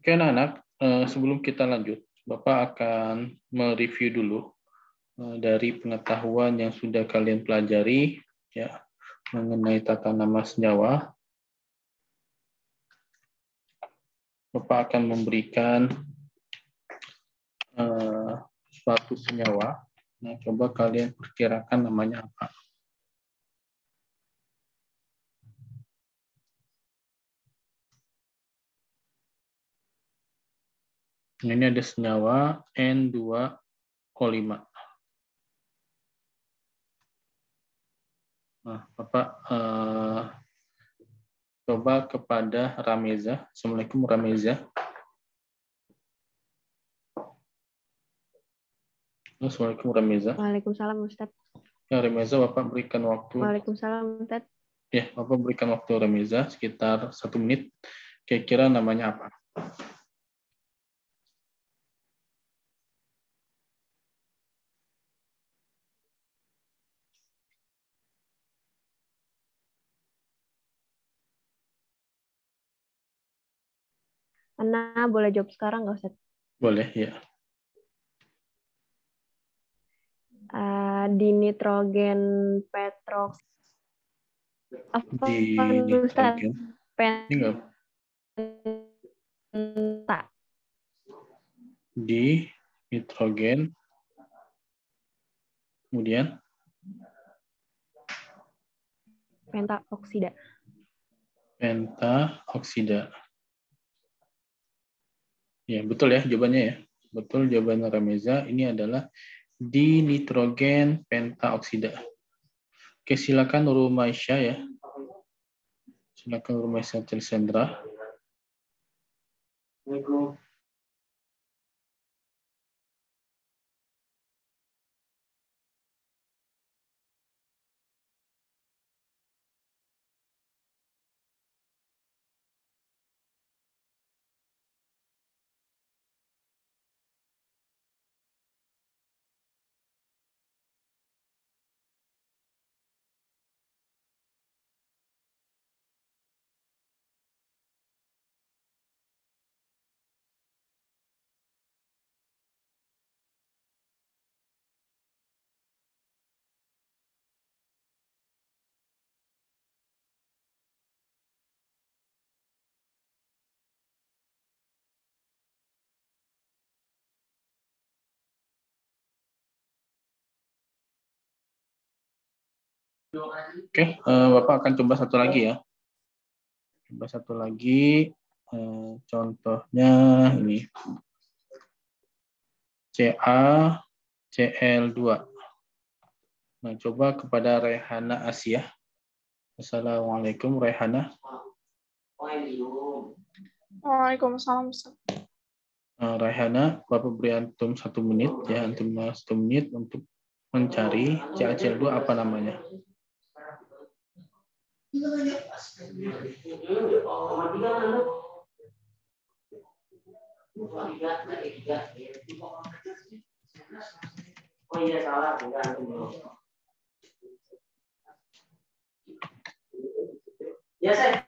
Oke anak-anak, sebelum kita lanjut, Bapak akan mereview dulu dari pengetahuan yang sudah kalian pelajari ya mengenai tata nama senyawa. Bapak akan memberikan suatu senyawa. Nah, coba kalian perkirakan namanya apa? Ini ada senyawa N2O5. Nah, Bapak coba kepada Rameza. Assalamualaikum Rameza. Assalamualaikum Rameza. Waalaikumsalam Ustadz. Ya Rameza, Bapak berikan waktu. Waalaikumsalam Ustadz. Ya, Bapak berikan waktu Rameza sekitar 1 menit. Kira-kira namanya apa? Ana boleh jawab sekarang nggak Ustadz? Boleh, ya. Dinitrogen petroks apa Di Ustadz? nitrogen. Ini enggak. Penta. Di nitrogen. Kemudian Pentaoksida. Pentaoksida. Ya, betul ya jawabannya ya. Betul jawabannya Rameza. Ini adalah dinitrogen pentaoksida. Oke, silakan Nurul Maisha ya. Silakan Nurul Maisha Tersendra. Assalamualaikum. Oke, Bapak akan coba satu lagi ya. Coba satu lagi. Contohnya ini. CaCl2. Nah, coba kepada Rehana Asia. Assalamualaikum Rehana. Waalaikumsalam. Rehana, Bapak beri antum 1 menit ya, antum 1 menit untuk mencari CaCl2 apa namanya. Oh iya salah, ya saya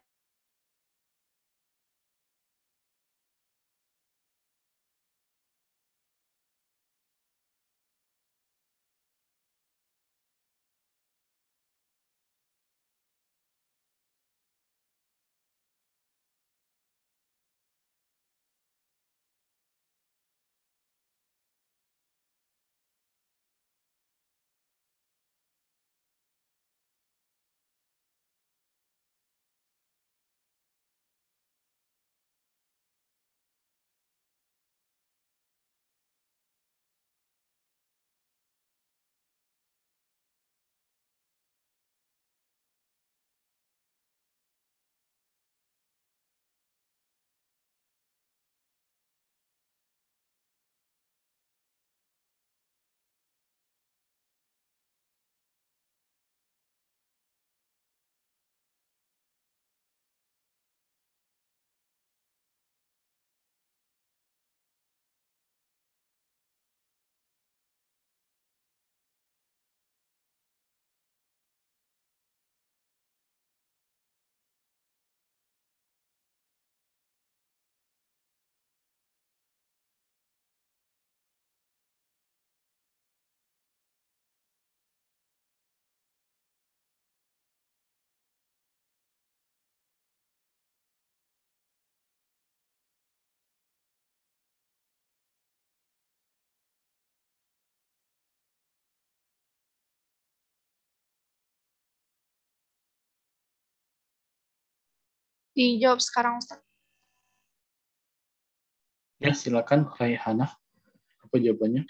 Dijawab sekarang, Ustaz. Ya, silakan Raihana. Apa jawabannya?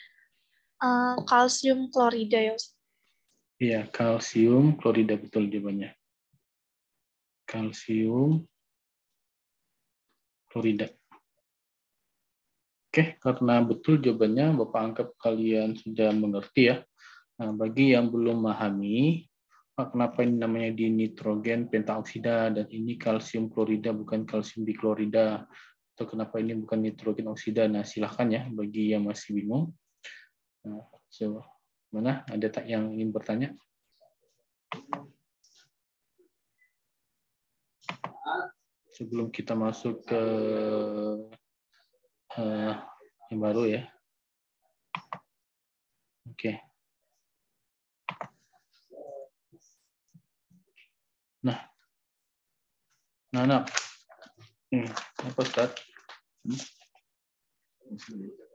Kalsium klorida ya, Ustaz. Iya, kalsium klorida, betul jawabannya. Kalsium klorida. Oke, karena betul jawabannya, Bapak anggap kalian sudah mengerti ya. Nah, bagi yang belum memahami, kenapa ini namanya dinitrogen pentaoksida dan ini kalsium klorida bukan kalsium diklorida, atau kenapa ini bukan nitrogen oksida. Nah, silahkan ya bagi yang masih bingung. Nah, mana ada tak yang ingin bertanya? Sebelum kita masuk ke yang baru ya. Oke. Nah, apa Ustaz?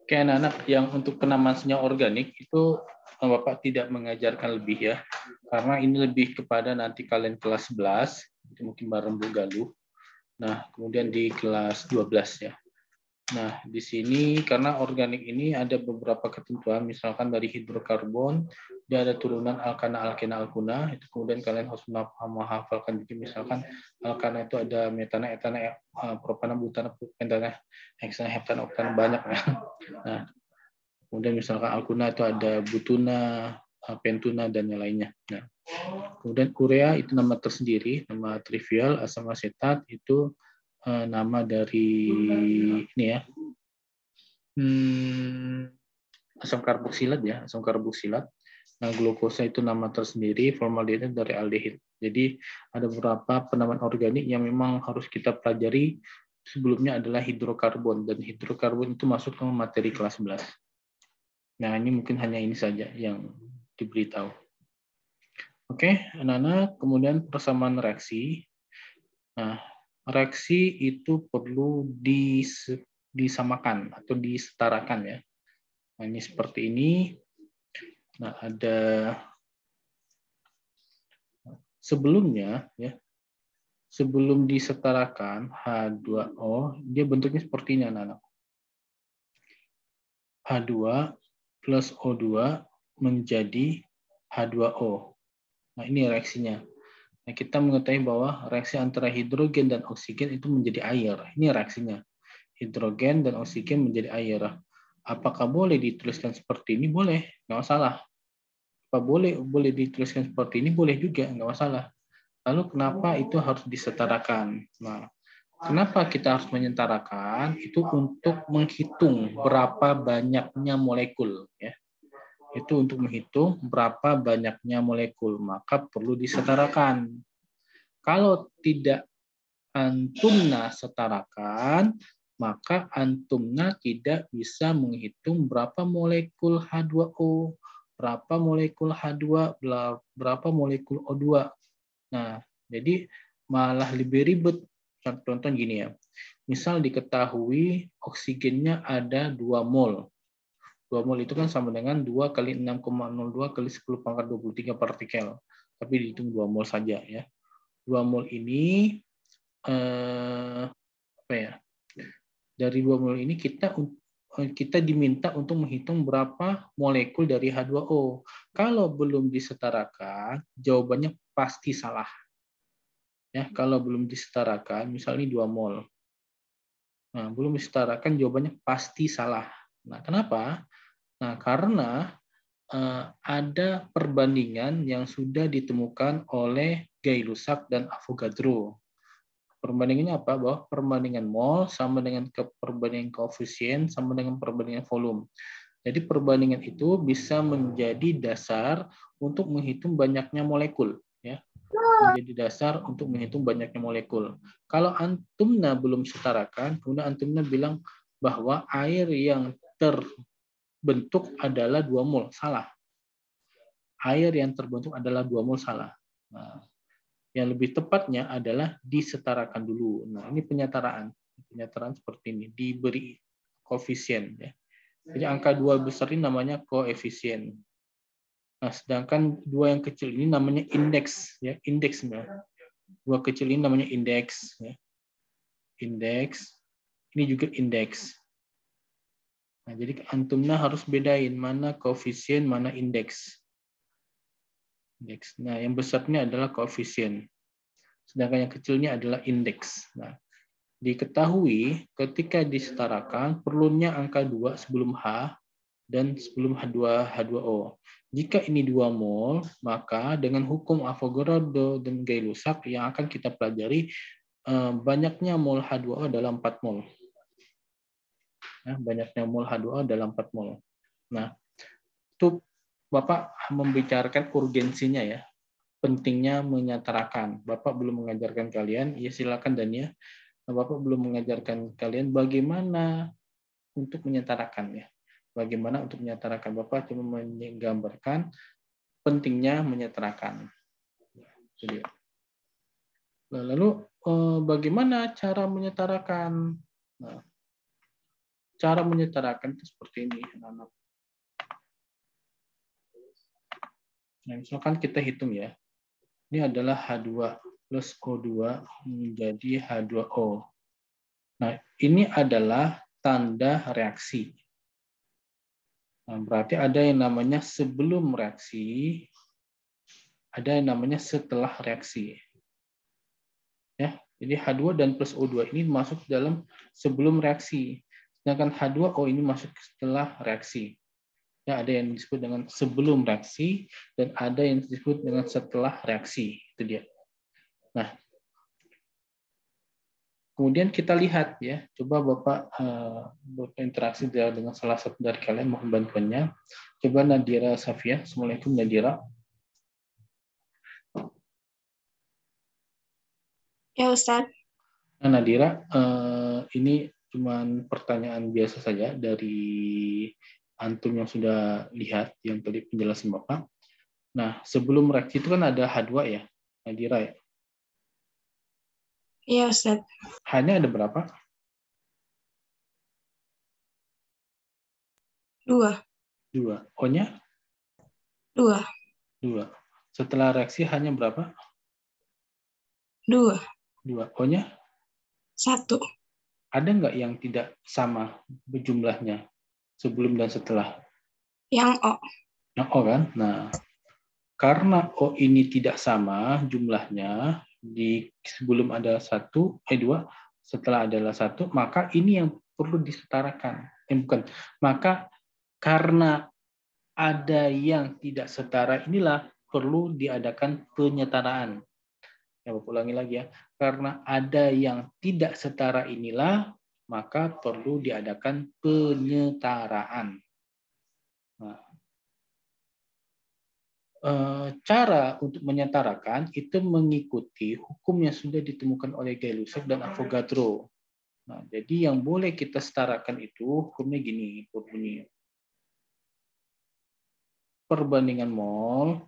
Oke, anak-anak yang untuk penamaan senyawa organik itu Bapak tidak mengajarkan lebih ya, karena ini lebih kepada nanti kalian kelas 11, itu mungkin bareng Bu Galuh. Nah, kemudian di kelas 12 ya. Nah, di sini karena organik ini ada beberapa ketentuan, misalkan dari hidrokarbon, dia ada turunan alkana, alkena, alkuna, itu kemudian kalian harus menghafalkan. Jadi misalkan alkana itu ada metana, etana, propana, butana, pentana, heksana, heptana, oktana, banyak ya. Nah, kemudian misalkan alkuna itu ada butuna, pentuna, dan yang lainnya. Nah, kemudian urea itu nama tersendiri, nama trivial, asam asetat itu nama dari ini ya, asam karboksilat ya, asam karboksilat. Nah, glukosa itu nama tersendiri, formaldehyid dari aldehid. Jadi ada beberapa penamaan organik yang memang harus kita pelajari. Sebelumnya adalah hidrokarbon, dan hidrokarbon itu masuk ke materi kelas 11. Nah, ini mungkin hanya ini saja yang diberitahu. Oke, anak-anak, kemudian persamaan reaksi. Nah, reaksi itu perlu disamakan atau disetarakan ya. Nah, ini seperti ini. Nah, ada sebelumnya ya. Sebelum disetarakan H2O, dia bentuknya seperti ini anak-anak. H2 plus O2 menjadi H2O. Nah, ini reaksinya. Nah, kita mengetahui bahwa reaksi antara hidrogen dan oksigen itu menjadi air. Ini reaksinya. Hidrogen dan oksigen menjadi air. Apakah boleh dituliskan seperti ini? Boleh, nggak masalah. Apa boleh dituliskan seperti ini? Boleh juga, nggak masalah. Lalu kenapa itu harus disetarakan? Nah, kenapa kita harus menyetarakan? Itu untuk menghitung berapa banyaknya molekul. Ya. Itu untuk menghitung berapa banyaknya molekul. Maka perlu disetarakan. Kalau tidak antumna setarakan, maka antumna tidak bisa menghitung berapa molekul H2O, berapa molekul H2, berapa molekul O2. Nah, jadi malah lebih ribet. Contoh gini ya. Misal diketahui oksigennya ada 2 mol. 2 mol itu kan sama dengan 2 kali 6,02 kali 10 pangkat 23 partikel. Tapi dihitung 2 mol saja ya. 2 mol ini apa ya? Dari 2 mol ini kita diminta untuk menghitung berapa molekul dari H2O. Kalau belum disetarakan, jawabannya pasti salah. Ya, kalau belum disetarakan, misalnya 2 mol. Nah, belum disetarakan jawabannya pasti salah. Nah, kenapa? Nah, karena ada perbandingan yang sudah ditemukan oleh Gay-Lussac dan Avogadro. Perbandingannya apa? Bahwa perbandingan mol sama dengan perbandingan koefisien sama dengan perbandingan volume. Jadi perbandingan itu bisa menjadi dasar untuk menghitung banyaknya molekul. Ya. Menjadi dasar untuk menghitung banyaknya molekul. Kalau antumna belum setarakan, kemudian antumna bilang bahwa air yang terbentuk adalah 2 mol. Salah. Air yang terbentuk adalah 2 mol. Salah. Nah, yang lebih tepatnya adalah disetarakan dulu. Nah, ini penyetaraan. Penyetaraan seperti ini. Diberi koefisien. Ya. Jadi angka 2 besar ini namanya koefisien. Nah, sedangkan 2 yang kecil ini namanya indeks. Ya, indeks. 2 kecil ini namanya indeks. Ya. indeks, ini juga indeks. Nah, jadi antumnya harus bedain mana koefisien, mana indeks. Nah, yang besarnya adalah koefisien. Sedangkan yang kecilnya adalah indeks. Nah, diketahui ketika disetarakan perlunya angka 2 sebelum H dan sebelum H2O. Jika ini 2 mol, maka dengan hukum Avogadro dan Gay-Lussac yang akan kita pelajari, banyaknya mol H2O adalah 4 mol. Nah, banyaknya mol H2O adalah 4 mol. Nah, itu Bapak membicarakan urgensinya ya, pentingnya menyetarakan. Bapak belum mengajarkan kalian, ya silakan dan ya. Bapak belum mengajarkan kalian bagaimana untuk menyetarakan ya. Bagaimana untuk menyetarakan. Bapak cuma menggambarkan pentingnya menyetarakan. Jadi, lalu bagaimana cara menyetarakan? Nah, cara menyetarakan itu seperti ini, anak-anak. Nah, misalkan kita hitung ya. Ini adalah H2 plus O2 menjadi H2O. Nah, ini adalah tanda reaksi. Nah, berarti ada yang namanya sebelum reaksi, ada yang namanya setelah reaksi. Ya, jadi H2 dan plus O2 ini masuk dalam sebelum reaksi. Sedangkan H2O ini masuk setelah reaksi. Ya, ada yang disebut dengan sebelum reaksi dan ada yang disebut dengan setelah reaksi. Itu dia. Nah, kemudian kita lihat ya, coba Bapak berinteraksi dengan salah satu dari kalian, mohon bantuannya. Coba Nadira Safia. Assalamualaikum Nadira. Ya Ustadz. Nah, Nadira, ini cuma pertanyaan biasa saja dari antum yang sudah lihat yang tadi penjelasan Bapak. Nah, sebelum reaksi itu kan ada H2 ya, Nadira ya. Iya Ustadz. H-nya ada berapa? 2. 2. O-nya? 2. 2. Setelah reaksi H-nya berapa? 2. 2. O-nya? 1. Ada nggak yang tidak sama jumlahnya sebelum dan setelah? Yang O. Yang O kan? Nah, karena O ini tidak sama jumlahnya, di sebelum ada 2, setelah adalah 1, maka ini yang perlu disetarakan. Bukan. Maka karena ada yang tidak setara inilah perlu diadakan penyetaraan. Ya, Bapak ulangi lagi ya. Karena ada yang tidak setara inilah, maka perlu diadakan penyetaraan. Nah, cara untuk menyetarakan itu mengikuti hukum yang sudah ditemukan oleh Gay-Lussac dan Avogadro. Nah, jadi yang boleh kita setarakan itu hukumnya gini, berbunyi. Perbandingan mol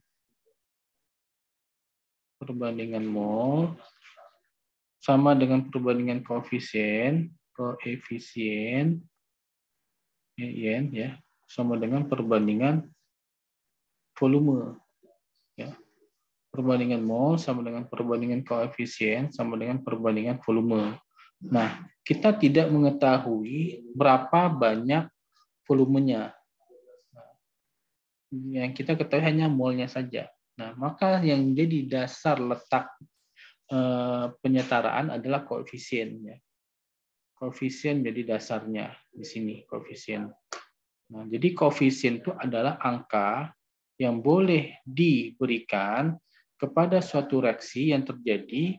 sama dengan perbandingan koefisien ya, sama dengan perbandingan volume ya. Perbandingan mol sama dengan perbandingan koefisien sama dengan perbandingan volume. Nah, kita tidak mengetahui berapa banyak volumenya. Yang kita ketahui hanya molnya saja. Nah, maka yang jadi dasar letak penyetaraan adalah koefisien ya. Koefisien jadi dasarnya di sini koefisien. Nah, jadi koefisien itu adalah angka yang boleh diberikan kepada suatu reaksi yang terjadi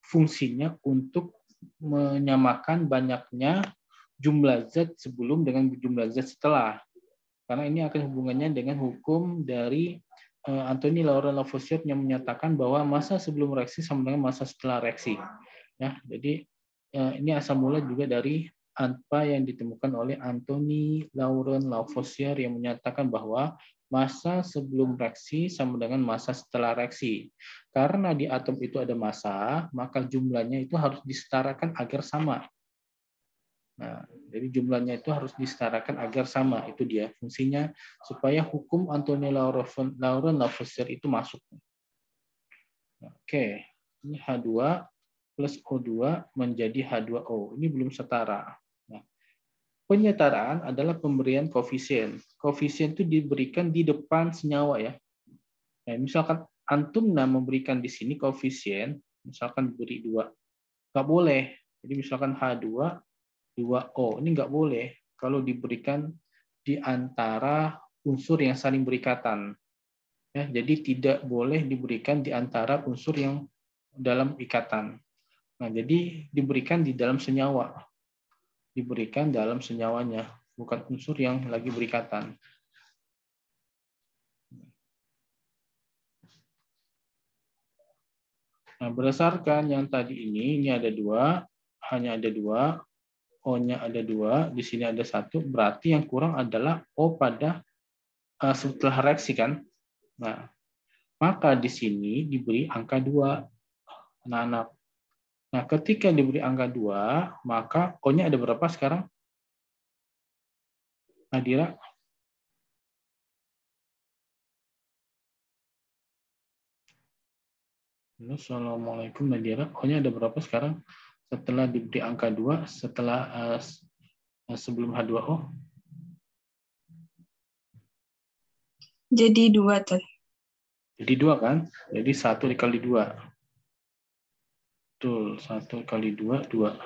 fungsinya untuk menyamakan banyaknya jumlah zat sebelum dengan jumlah zat setelah. Karena ini akan hubungannya dengan hukum dari Anthony Laurent Lavoisier yang menyatakan bahwa massa sebelum reaksi sama dengan massa setelah reaksi. Ya, jadi ini asal mula juga dari apa yang ditemukan oleh Anthony Laurent Lavoisier yang menyatakan bahwa massa sebelum reaksi sama dengan massa setelah reaksi. Karena di atom itu ada massa, maka jumlahnya itu harus disetarakan agar sama. Nah, jadi jumlahnya itu harus disetarakan agar sama. Itu dia fungsinya supaya hukum Anthony Laurent Lavoisier itu masuk. Oke, ini H2 plus O2 menjadi H2O. Ini belum setara. Nah, penyetaraan adalah pemberian koefisien. Koefisien itu diberikan di depan senyawa ya. Nah, misalkan antum memberikan di sini koefisien, misalkan diberi 2. Nggak boleh. Jadi misalkan H2, 2O. Ini nggak boleh kalau diberikan di antara unsur yang saling berikatan. Ya, jadi tidak boleh diberikan di antara unsur yang dalam ikatan. Nah, jadi diberikan di dalam senyawa. Diberikan dalam senyawanya, bukan unsur yang lagi berikatan. Nah, berdasarkan yang tadi ini ada 2, hanya ada 2, O-nya ada 2, di sini ada 1, berarti yang kurang adalah O pada setelah reaksi kan. Nah, maka di sini diberi angka 2, anak-anak. Nah, ketika diberi angka 2, maka O-nya ada berapa sekarang? Nadira? Assalamualaikum Nadira. O-nya ada berapa sekarang? Setelah diberi angka 2, setelah sebelum H2O? Jadi 2 tuh. Jadi 2 kan? Jadi 1 dikali 2. Betul, 1 kali 2, 2.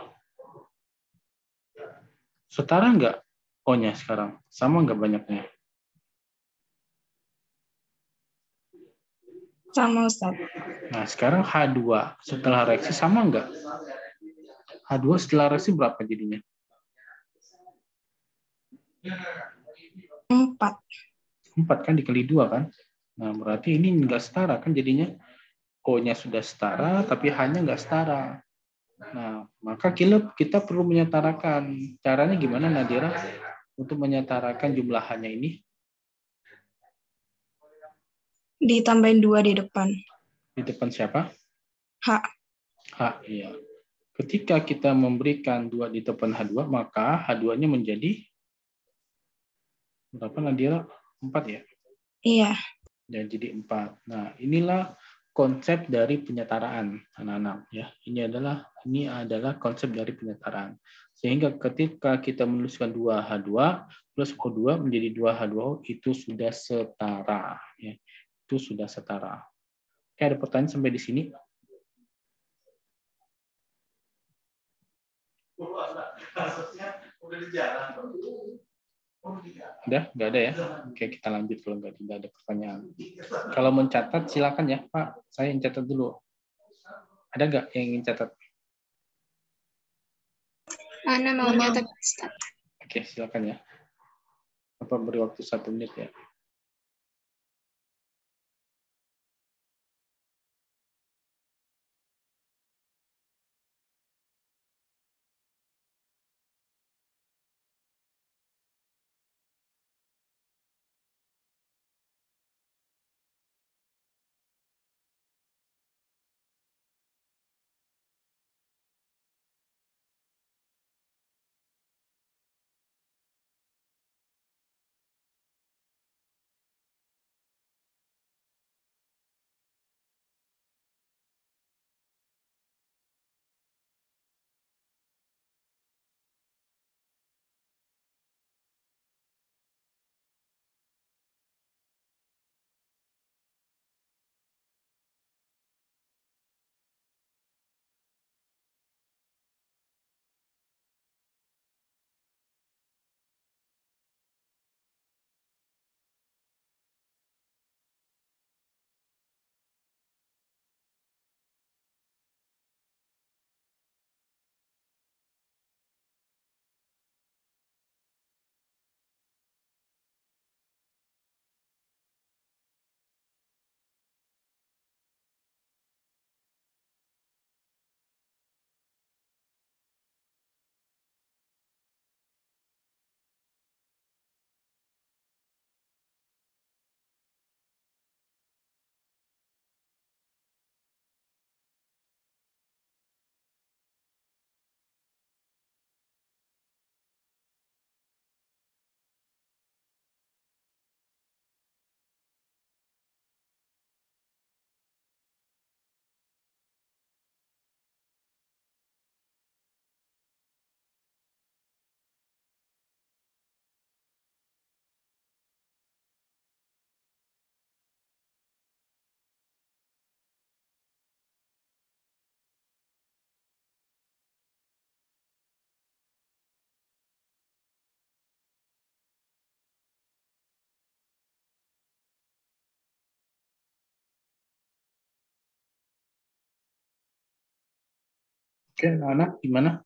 Setara nggak O-nya sekarang? Sama nggak banyaknya? Sama Ustaz. Nah, sekarang H2 setelah reaksi sama nggak? H2 setelah reaksi berapa jadinya? 4. 4 kan dikali 2 kan? Nah, berarti ini nggak setara kan jadinya? O-nya sudah setara, tapi H-nya nggak setara. Nah, maka kita perlu menyetarakan. Caranya gimana, Nadira? Untuk menyetarakan jumlah H-nya ini? Ditambahin 2 di depan. Di depan siapa? H. H, iya. Ketika kita memberikan 2 di depan H2, maka H2-nya menjadi berapa, Nadira? 4 ya? Iya. Dan jadi 4. Nah, inilah konsep dari penyetaraan, anak-anak ya. Ini adalah konsep dari penyetaraan. Sehingga ketika kita menuliskan 2H2 plus O2 menjadi 2H2O itu sudah setara ya. Itu sudah setara. Oke, ada pertanyaan sampai di sini? Udah, nggak ada ya? Oke, kita lanjut kalau tidak ada pertanyaan. Kalau mencatat silakan ya, Pak. Saya yang catat dulu. Ada nggak yang ingin catat? Ana mau nyatet, Ustaz. Oke, silakan ya. Bapak beri waktu 1 menit ya. Oke, anak gimana?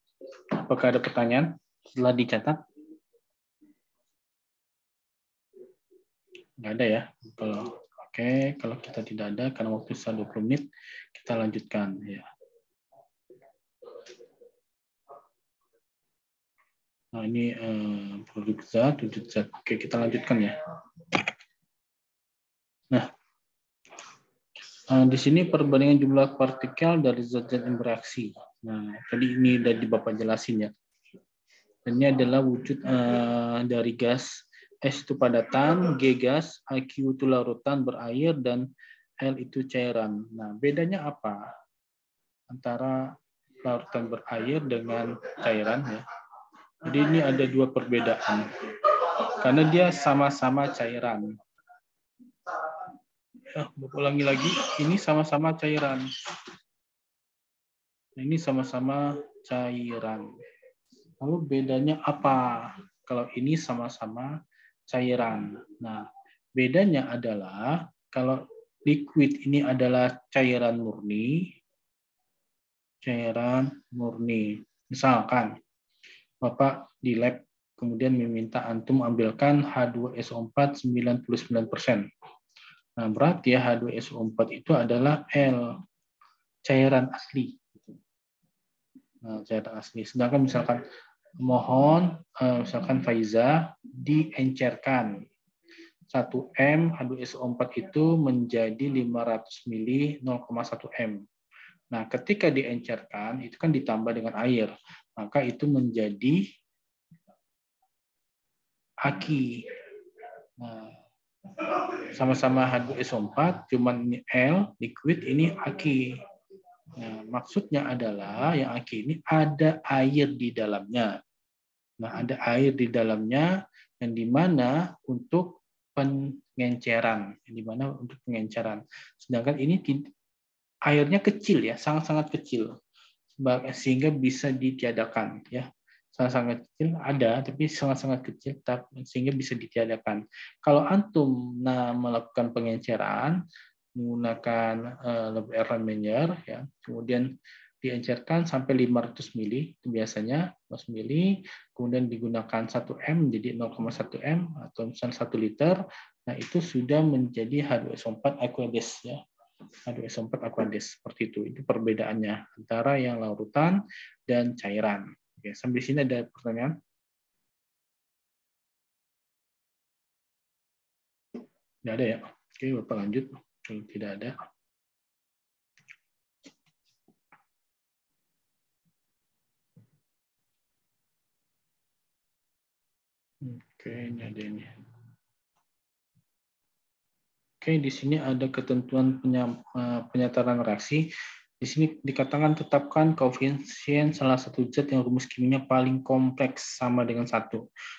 Apakah ada pertanyaan setelah dicatat? Nggak ada ya. Kalau kita tidak ada, karena waktu sisa 20 menit, kita lanjutkan ya. Nah, ini produk zat, wujud zat. Oke, kita lanjutkan ya. Nah, di sini perbandingan jumlah partikel dari zat-zat yang bereaksi. Nah, tadi ini udah Bapak jelasin ya. Dan ini adalah wujud dari gas. S itu padatan, G gas, AQ itu larutan berair, dan L itu cairan. Nah, bedanya apa antara larutan berair dengan cairan ya? Jadi ini ada dua perbedaan. Karena dia sama-sama cairan. Ulangi lagi, ini sama-sama cairan. Ini sama-sama cairan. Lalu bedanya apa? Kalau ini sama-sama cairan. Nah, bedanya adalah kalau liquid ini adalah cairan murni. Cairan murni. Misalkan, Bapak di lab kemudian meminta antum ambilkan H2SO4 99%. Nah, berarti ya H2SO4 itu adalah L, cairan asli. Nah, cairan asli. Sedangkan misalkan mohon misalkan Faiza diencerkan 1 M H2SO4 itu menjadi 500 mili 0,1 M. Nah, ketika diencerkan itu kan ditambah dengan air, maka itu menjadi Aki. Nah, sama-sama H2SO4, cuman ini L, liquid, ini Aki. Nah, maksudnya adalah yang Aki ini ada air di dalamnya. Nah, ada air di dalamnya yang dimana untuk pengenceran, Sedangkan ini airnya kecil ya, sangat-sangat kecil, sehingga bisa ditiadakan ya. Sangat-sangat kecil ada, tapi sangat-sangat kecil, sehingga bisa ditiadakan. Kalau antum melakukan pengenceran menggunakan Lebel Meyer ya, kemudian diencerkan sampai 500 mili, itu biasanya 500 mili, kemudian digunakan 1 M menjadi 0,1 M atau misalnya 1 liter, nah itu sudah menjadi H2SO4 aqueous ya. H2SO4 aqueous seperti itu. Itu perbedaannya antara yang larutan dan cairan. Oke, sampai sini ada pertanyaan? Tidak ada ya? Oke, Bapak lanjut. Kalau tidak ada. Oke, ini ada ini. Oke, di sini ada ketentuan penyataran reaksi. Di sini dikatakan tetapkan koefisien salah satu zat yang rumus kimianya paling kompleks sama dengan 1.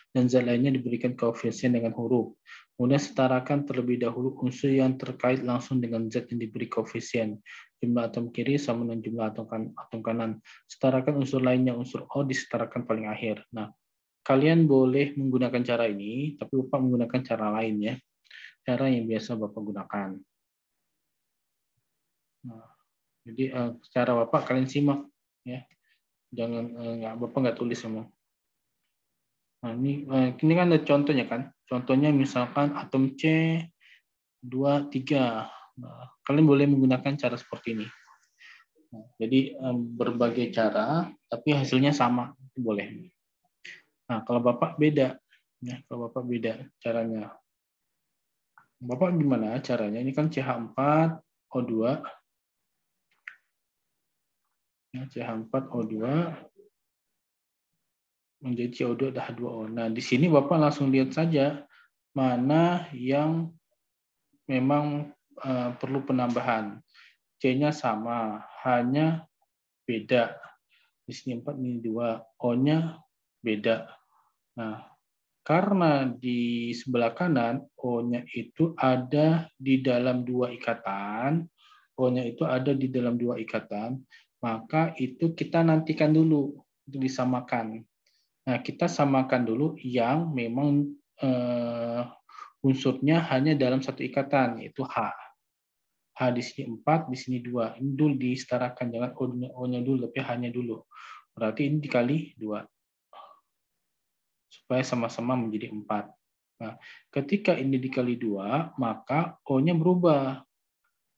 Dan zat lainnya diberikan koefisien dengan huruf. Kemudian setarakan terlebih dahulu unsur yang terkait langsung dengan zat yang diberi koefisien. Jumlah atom kiri sama dengan jumlah atom kanan. Setarakan unsur lainnya, unsur O disetarakan paling akhir. Nah, kalian boleh menggunakan cara ini, tapi Bapak menggunakan cara lain ya. Cara yang biasa Bapak gunakan. Nah, jadi cara Bapak kalian simak ya. Jangan Bapak nggak tulis semua. Nah, ini kan ada contohnya kan. Contohnya misalkan atom C 2 3. Nah, kalian boleh menggunakan cara seperti ini. Nah, jadi berbagai cara tapi hasilnya sama, itu boleh. Nah, kalau Bapak beda ya, kalau Bapak beda caranya. Bapak gimana caranya? Ini kan CH4O2. Ya, CH4O2 menjadi CO2 dan H2O. Nah, di sini Bapak langsung lihat saja mana yang memang perlu penambahan. C-nya sama, H-nya beda. Di sini 4, ini 2. O-nya beda. Nah, karena di sebelah kanan, O-nya itu ada di dalam 2 ikatan, O-nya itu ada di dalam 2 ikatan, maka itu kita nantikan dulu untuk disamakan. Nah, kita samakan dulu yang memang unsurnya hanya dalam 1 ikatan, yaitu H. H H di sini 4, di sini 2. Ini dulu disetarakan, jangan O-nya dulu, tapi H-nya dulu. Berarti ini dikali 2. Supaya sama-sama menjadi 4. Nah, ketika ini dikali 2, maka O-nya berubah.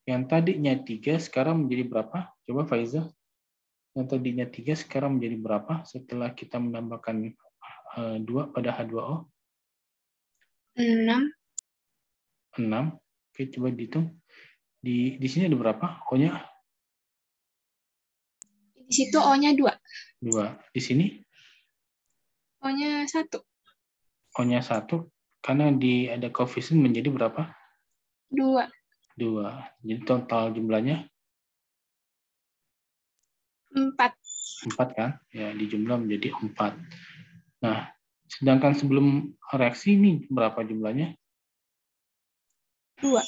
Yang tadinya 3 sekarang menjadi berapa? Coba Faiza. Yang tadinya 3 sekarang menjadi berapa setelah kita menambahkan 2 pada H2O? 6. 6. Oke, coba dihitung. Di sini ada berapa? O-nya? Di situ O-nya 2. 2. Di sini? O-nya 1. O-nya 1. Karena ada koefisien menjadi berapa? 2. 2. Jadi total jumlahnya? 4. 4 kan? Ya, dijumlah menjadi 4. Nah, sedangkan sebelum reaksi ini berapa jumlahnya? 2.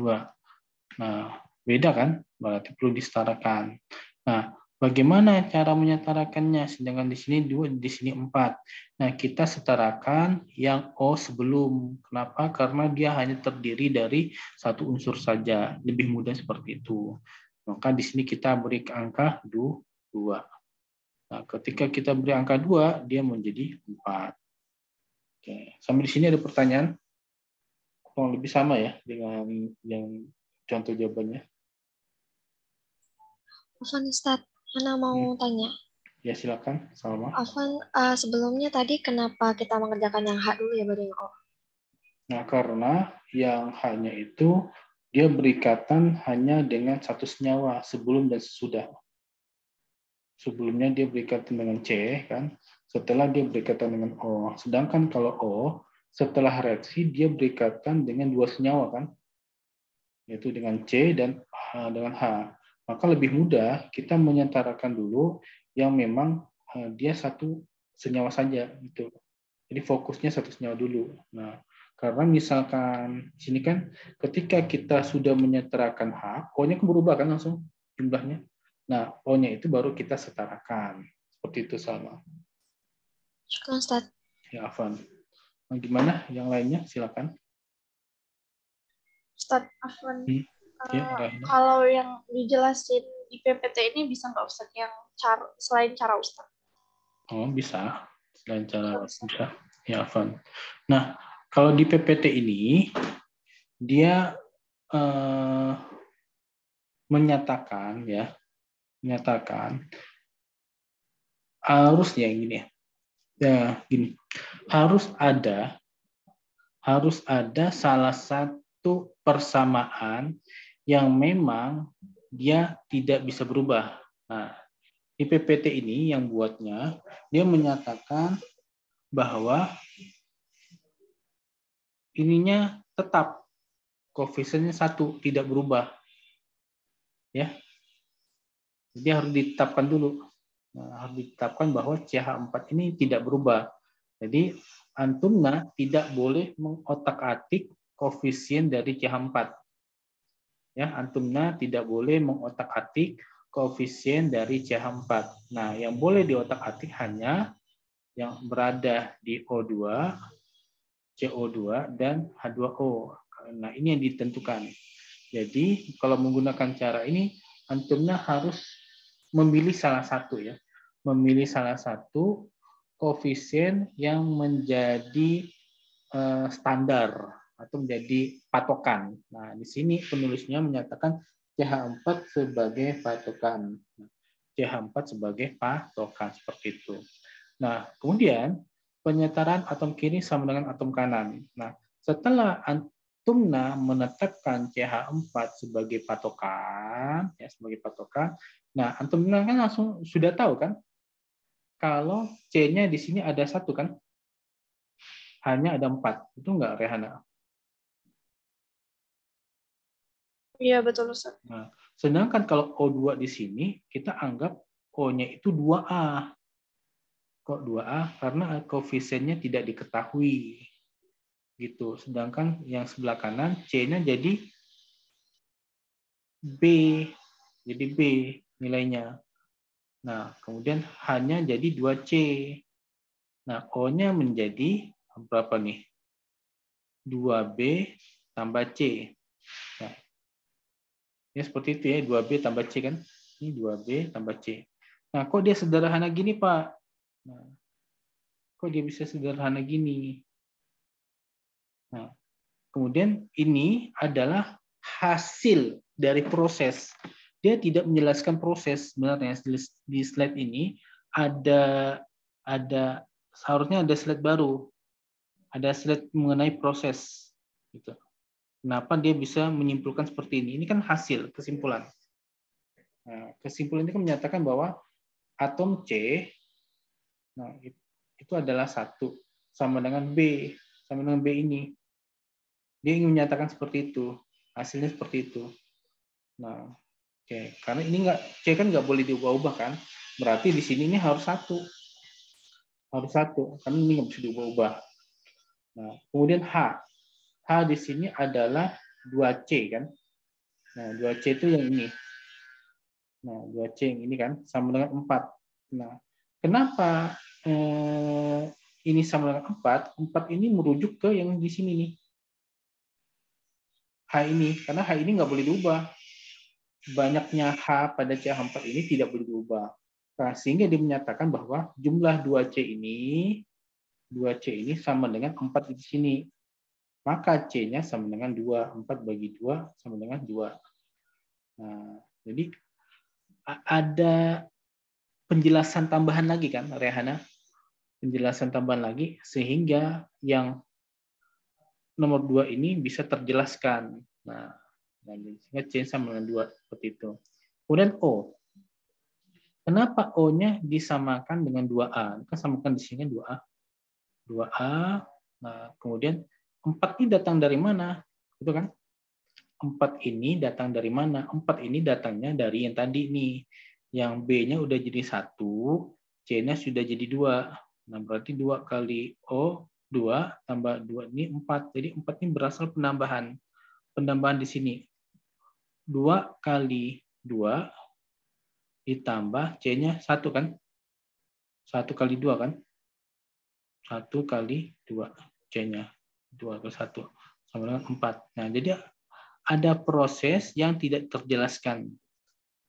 2. Nah, beda kan? Berarti perlu disetarakan. Nah, bagaimana cara menyetarakannya? Sedangkan di sini 2, di sini 4. Nah, kita setarakan yang O sebelum. Kenapa? Karena dia hanya terdiri dari satu unsur saja. Lebih mudah seperti itu. Maka di sini kita beri angka 2. Nah, ketika kita beri angka 2, dia menjadi 4. Oke. Sampai di sini ada pertanyaan? Kurang lebih sama ya dengan yang contoh jawabannya. Afwan Ustadz, Ana mau tanya. Ya, silakan, Salma. Afwan, sebelumnya tadi kenapa kita mengerjakan yang H dulu ya baru yang O? Nah, karena yang hanya itu dia berikatan hanya dengan satu senyawa sebelum dan sesudah. Sebelumnya dia berikatan dengan C, kan? Setelah dia berikatan dengan O. Sedangkan kalau O, setelah reaksi dia berikatan dengan dua senyawa, kan? Yaitu dengan C dan dengan H. Maka lebih mudah kita menyetarakan dulu yang memang dia satu senyawa saja, gitu. Jadi fokusnya satu senyawa dulu. Nah, karena misalkan di sini kan ketika kita sudah menyetarakan H, O-nya berubah kan langsung jumlahnya. Nah, O-nya itu baru kita setarakan. Seperti itu, Salma. Syukran Ustadz. Ya, Afan. Nah, gimana yang lainnya? Silakan. Ustadz, Afwan, Ya, kalau yang dijelasin di PPT ini bisa nggak Ustadz yang selain cara Ustadz? Oh, bisa. Selain cara bisa. Ya, Afan. Nah, kalau di PPT ini, dia menyatakan harusnya gini ya, gini, harus ada salah satu persamaan yang memang dia tidak bisa berubah. Nah, di PPT ini yang buatnya dia menyatakan bahwa ininya tetap koefisiennya 1, tidak berubah. Ya. Jadi harus ditetapkan dulu. Nah, harus ditetapkan bahwa CH4 ini tidak berubah. Jadi antumna tidak boleh mengotak-atik koefisien dari CH4. Ya, antumna tidak boleh mengotak-atik koefisien dari CH4. Nah, yang boleh diotak-atik hanya yang berada di O2, CO2 dan H2O. Nah, ini yang ditentukan. Jadi, kalau menggunakan cara ini antumna harus memilih salah satu ya. Memilih salah satu koefisien yang menjadi standar atau menjadi patokan. Nah, di sini penulisnya menyatakan CH4 sebagai patokan. CH4 sebagai patokan seperti itu. Nah, kemudian penyetaraan atom kiri sama dengan atom kanan. Nah, setelah antumna menetapkan CH4 sebagai patokan, ya sebagai patokan. Nah, antumna kan langsung sudah tahu kan kalau C-nya di sini ada 1 kan? Hanya ada 4. Itu enggak, Rehana? Iya, betul Ustaz. Nah, sedangkan kalau O2 di sini kita anggap O-nya itu 2A. Kok 2A? Karena koefisiennya tidak diketahui. Gitu. Sedangkan yang sebelah kanan C-nya jadi B. Jadi B nilainya. Nah, kemudian H-nya jadi 2C. Nah, O-nya menjadi berapa nih? 2B tambah C. Nah, Ya seperti itu ya, 2B tambah C kan. Ini 2B tambah C. Nah, kok dia sederhana gini, Pak? Nah, kok dia bisa sederhana gini? Nah, kemudian ini adalah hasil dari proses. Dia tidak menjelaskan proses sebenarnya. Di slide ini ada seharusnya ada slide baru. Ada slide mengenai proses gitu. Kenapa dia bisa menyimpulkan seperti ini? Ini kan hasil, kesimpulan. Nah, kesimpulan ini kan menyatakan bahwa atom C, nah, itu adalah 1 sama dengan B, sama dengan B ini. Dia ingin menyatakan seperti itu, hasilnya seperti itu. Nah, oke, karena ini C kan nggak boleh diubah-ubah kan, berarti di sini ini harus 1, karena ini nggak bisa diubah-ubah. Nah, kemudian H di sini adalah 2C kan. Nah, 2C itu yang ini. Nah, 2C yang ini kan sama dengan 4. Nah, kenapa ini sama dengan 4? 4 ini merujuk ke yang di sini nih. H ini, karena H ini nggak boleh diubah. Banyaknya H pada CH4 ini tidak boleh diubah. Nah, sehingga dia menyatakan bahwa jumlah 2C ini sama dengan 4 di sini. Maka C-nya sama dengan 2. 4 bagi 2 sama dengan 2. Nah, jadi ada penjelasan tambahan lagi kan, Rehana? Penjelasan tambahan lagi sehingga yang nomor 2 ini bisa terjelaskan. Nah, sehingga C sama dengan 2 seperti itu. Kemudian O. Kenapa O-nya disamakan dengan 2A? Kita samakan di sini 2A. 2A. Nah, kemudian 4 ini datang dari mana? Itu kan? 4 ini datang dari mana? 4 ini datangnya dari yang tadi nih. Yang B-nya udah jadi 1, C-nya sudah jadi 2. Nah, berarti 2 kali O, 2 tambah 2 ini 4. Jadi 4 ini berasal penambahan. Penambahan di sini. 2 kali 2 ditambah C-nya 1 kan? 1 kali 2 kan? 1 kali 2 C-nya. 2 kali 1 sama dengan 4. Nah, jadi ada proses yang tidak terjelaskan.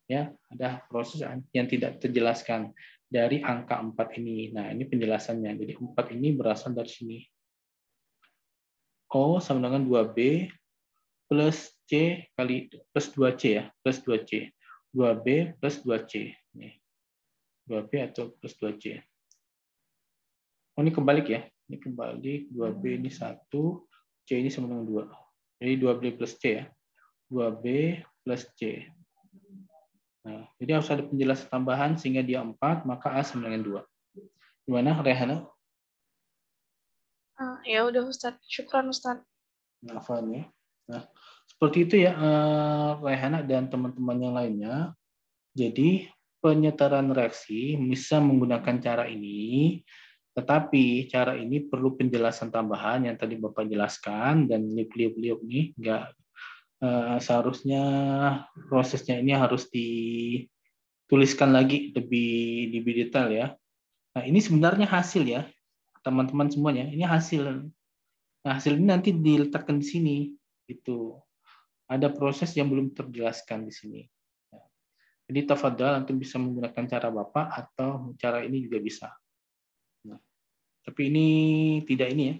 Ya, ada proses yang tidak terjelaskan dari angka 4 ini. Nah, ini penjelasannya. Jadi 4 ini berasal dari sini. O sama dengan 2B plus C kali plus 2C ya, plus 2C. 2B plus 2C. Nih. 2B atau plus 2C. Oh, ini kebalik ya. Ini kebalik. 2B ini 1, C ini sama dengan 2. Jadi 2B plus C ya. 2B plus C. Nah, jadi harus ada penjelasan tambahan sehingga dia 4, maka A sama dengan 2. Gimana, Rehana? Ya udah Ustadz. Syukran Ustadz. Nah, ya. Nah, seperti itu ya, Rehana dan teman-teman yang lainnya. Jadi, penyetaran reaksi bisa menggunakan cara ini, tetapi cara ini perlu penjelasan tambahan yang tadi Bapak jelaskan, dan liuk-liuk nih, seharusnya prosesnya ini harus dituliskan lagi lebih detail ya. Nah, ini sebenarnya hasil ya, teman-teman semuanya. Ini hasil. Nah, hasil ini nanti diletakkan di sini. Itu ada proses yang belum terjelaskan di sini. Jadi tafadhal nanti bisa menggunakan cara Bapak atau cara ini juga bisa. Nah, tapi ini tidak ini ya,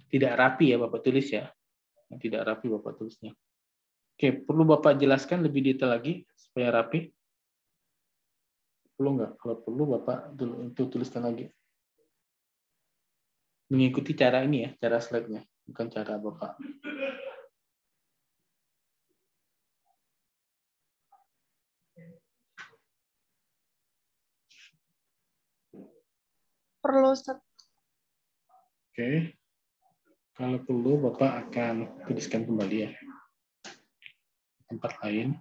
tidak rapi ya Bapak tulis ya. Tidak rapi Bapak tulisnya. Oke, perlu Bapak jelaskan lebih detail lagi supaya rapi? Perlu nggak? Kalau perlu Bapak untuk tuliskan lagi. Mengikuti cara ini ya, cara slide-nya, bukan cara Bapak. Perlu Ustadz. Oke. Kalau perlu Bapak akan tuliskan kembali ya. Tempat lain.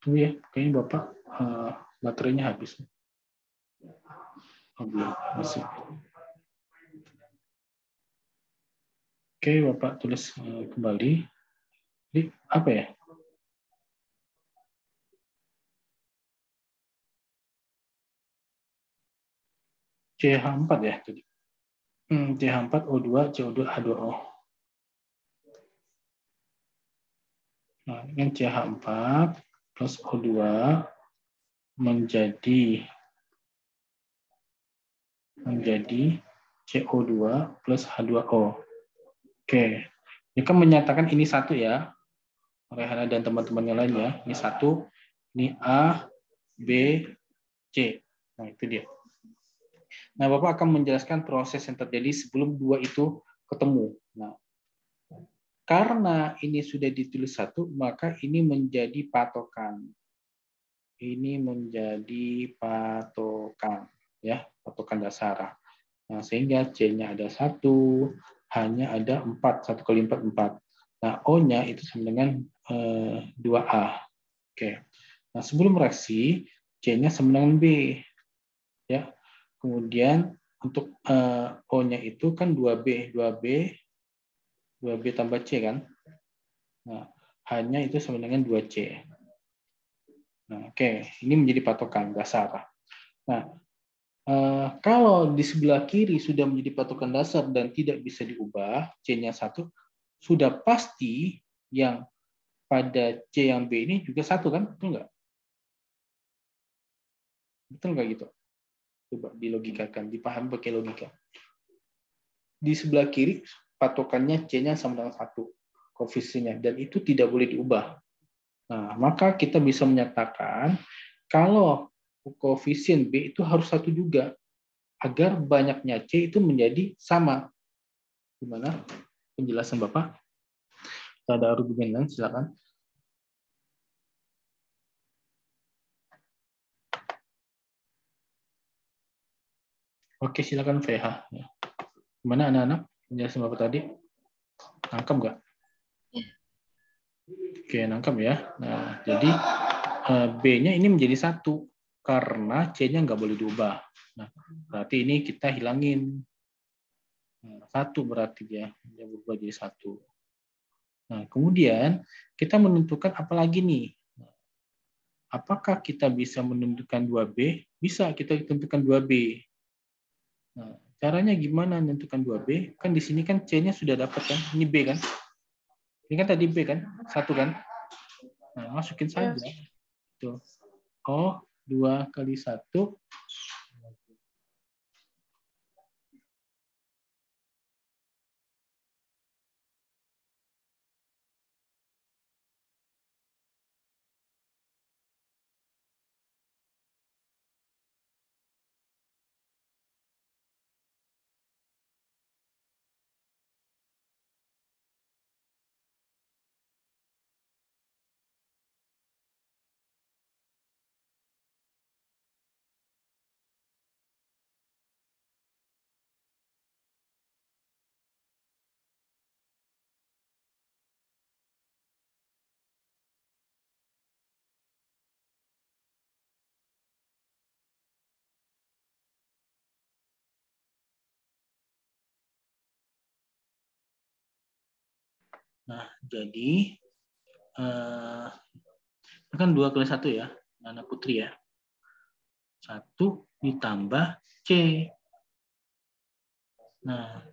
Tunggu ya, kayaknya Bapak baterainya habis. Oh, belum, masih. Oke, Bapak tulis kembali. Jadi, apa ya? CH4 ya tadi. CH4O2, CO2, H2O. Nah, dengan CH4 plus O2 menjadi CO2 plus H2O. Oke, ini kan menyatakan ini satu ya, Rehana dan teman-teman yang lain ya. Ini satu, ini A, B, C. Nah, itu dia. Nah, Bapak akan menjelaskan proses yang terjadi sebelum dua itu ketemu. Nah, karena ini sudah ditulis satu, maka ini menjadi patokan. Ini menjadi patokan, ya, patokan dasar. Nah, sehingga C-nya ada 1, H-nya ada 4, 1 kali 4, 4. Nah, O-nya itu sama dengan 2A. Oke. Nah, sebelum reaksi, C-nya sama dengan B. Ya. Kemudian untuk O-nya itu kan 2B tambah C kan. Nah, H-nya itu sama dengan 2C. Nah, oke. Ini menjadi patokan dasar. Nah, kalau di sebelah kiri sudah menjadi patokan dasar dan tidak bisa diubah, C-nya 1, sudah pasti yang pada C yang B ini juga 1 kan? Betul nggak? Betul nggak gitu? Coba dilogikakan, dipahami pakai logika. Di sebelah kiri patokannya C-nya sama dengan 1 koefisiennya, dan itu tidak boleh diubah. Nah, maka kita bisa menyatakan kalau koefisien B itu harus 1 juga, agar banyaknya C itu menjadi sama. Gimana penjelasan Bapak? Ada argumen lain, silakan. Oke, silakan VH. Gimana anak-anak penjelasan Bapak tadi? Nangkep nggak? Oke, nangkep ya. Nah, jadi B-nya ini menjadi 1 karena C-nya nggak boleh diubah. Nah, berarti ini kita hilangin. 1 berarti dia berubah jadi 1. Nah, kemudian kita menentukan apa lagi nih? Apakah kita bisa menentukan 2B? Bisa, kita tentukan 2B. Nah, caranya gimana menentukan 2B? Kan di sini kan C-nya sudah dapat kan? Ini B kan? Ini kan tadi B kan? 1 kan? Nah, masukin saja. Tuh. O 2 kali 1. Nah, jadi kan 2 kali 1 ya, Nana Putri ya. 1 ditambah C. Nah,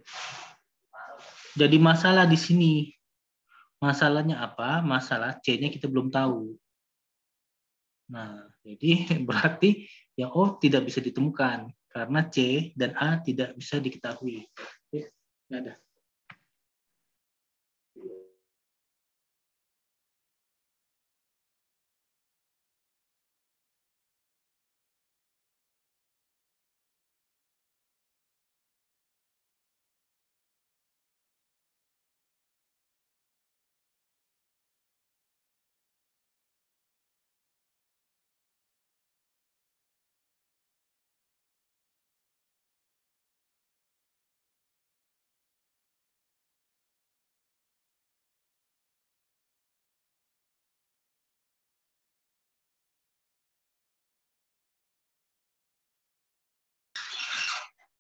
jadi masalah di sini. Masalahnya apa? Masalah C-nya kita belum tahu. Nah, jadi berarti yang O tidak bisa ditemukan karena C dan A tidak bisa diketahui. Oke, nggak ada.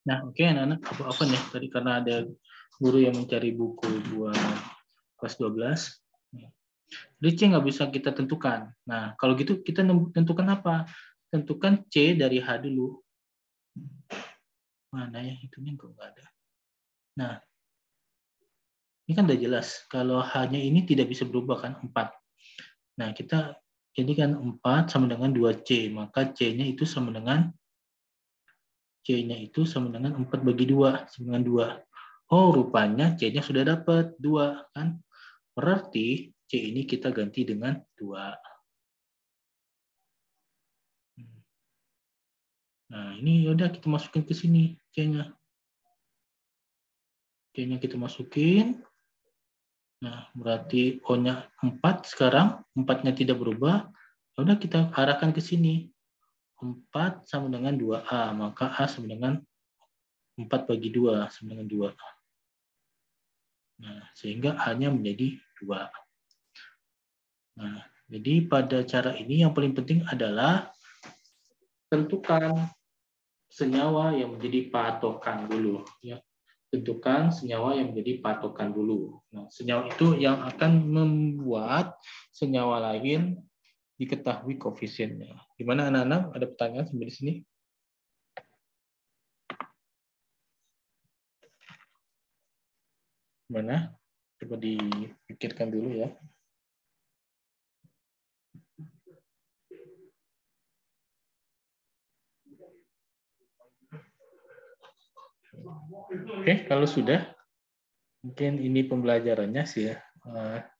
Nah, oke, anak-anak, apa nih tadi karena ada guru yang mencari buku buat kelas 12. Jadi C nggak bisa kita tentukan. Nah, kalau gitu kita tentukan apa? Tentukan C dari H dulu. Mana ya? Itunya nggak ada. Nah, ini kan udah jelas. Kalau H-nya ini tidak bisa berubah kan? 4. Nah, kita jadikan 4 sama dengan 2C, maka C-nya itu sama dengan 4 bagi 2, sama dengan 2. Oh, rupanya C-nya sudah dapat 2, kan? Berarti C ini kita ganti dengan 2. Nah, ini yaudah kita masukin ke sini C-nya. C-nya kita masukin. Nah, berarti O-nya 4 sekarang, 4-nya tidak berubah. Yaudah kita arahkan ke sini. 4 sama dengan 2A, maka A sama dengan 4 bagi 2, sama dengan 2. Nah, sehingga A-nya menjadi 2. Nah, jadi pada cara ini yang paling penting adalah tentukan senyawa yang menjadi patokan dulu. Ya. Tentukan senyawa yang menjadi patokan dulu. Nah, senyawa itu yang akan membuat senyawa lain diketahui koefisiennya. Gimana anak-anak? Ada pertanyaan sampai di sini? Gimana? Coba dipikirkan dulu ya. Oke, kalau sudah, mungkin ini pembelajarannya sih ya.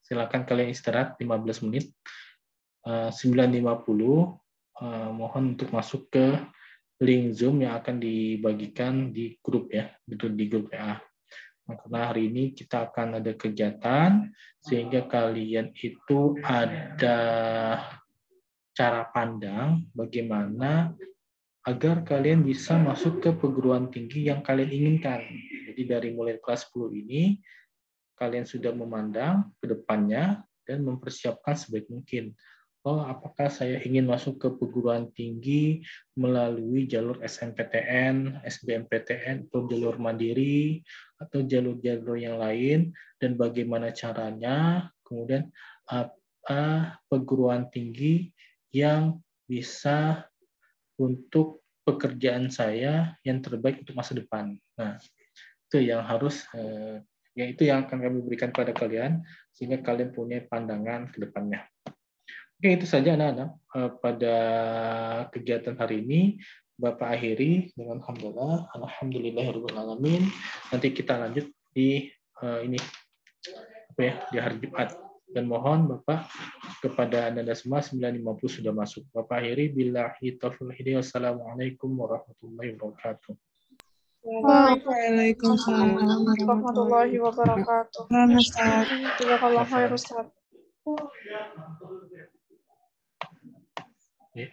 Silakan kalian istirahat 15 menit. 9.50, mohon untuk masuk ke link Zoom yang akan dibagikan di grup ya, di grup WA. Karena hari ini kita akan ada kegiatan, sehingga kalian itu ada cara pandang bagaimana agar kalian bisa masuk ke perguruan tinggi yang kalian inginkan. Jadi dari mulai kelas 10 ini, kalian sudah memandang ke depannya dan mempersiapkan sebaik mungkin. Oh, apakah saya ingin masuk ke perguruan tinggi melalui jalur SNPTN, SBMPTN, atau jalur mandiri, atau jalur-jalur yang lain, dan bagaimana caranya, kemudian apa perguruan tinggi yang bisa untuk pekerjaan saya yang terbaik untuk masa depan. Nah, itu yang harus, itu yang akan kami berikan pada kalian, sehingga kalian punya pandangan ke depannya. Oke, itu saja anak-anak pada kegiatan hari ini. Bapak akhiri dengan alhamdulillahirobbilalamin. Nanti kita lanjut di di hari Jumat. Dan mohon Bapak kepada Anda semua 9.50 sudah masuk. Bapak akhiri billahi taufiq hidayah. Wassalamualaikum warahmatullahi wabarakatuh. Waalaikumsalam warahmatullahi wabarakatuh. Jazakallah khair Ustaz. Ya.